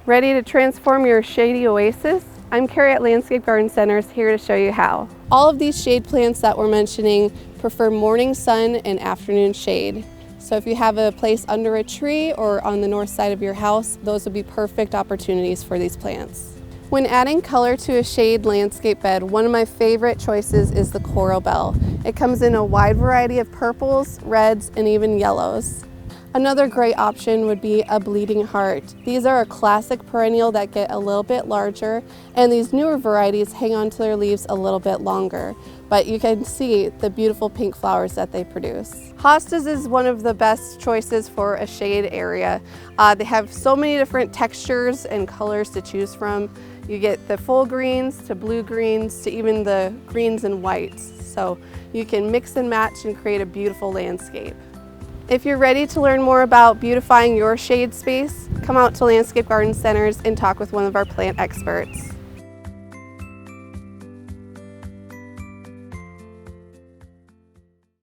Ready to transform your shady oasis? I'm Carrie at Landscape Garden Centers, here to show you how. All of these shade plants that we're mentioning prefer morning sun and afternoon shade. So if you have a place under a tree or on the north side of your house, those would be perfect opportunities for these plants. When adding color to a shade landscape bed, one of my favorite choices is the coral bell. It comes in a wide variety of purples, reds, and even yellows. Another great option would be a bleeding heart. These are a classic perennial that get a little bit larger, and these newer varieties hang on to their leaves a little bit longer. But you can see the beautiful pink flowers that they produce. Hostas is one of the best choices for a shade area. They have so many different textures and colors to choose from. You get the full greens to blue greens to even the greens and whites. So you can mix and match and create a beautiful landscape. If you're ready to learn more about beautifying your shade space, come out to Landscape Garden Centers and talk with one of our plant experts.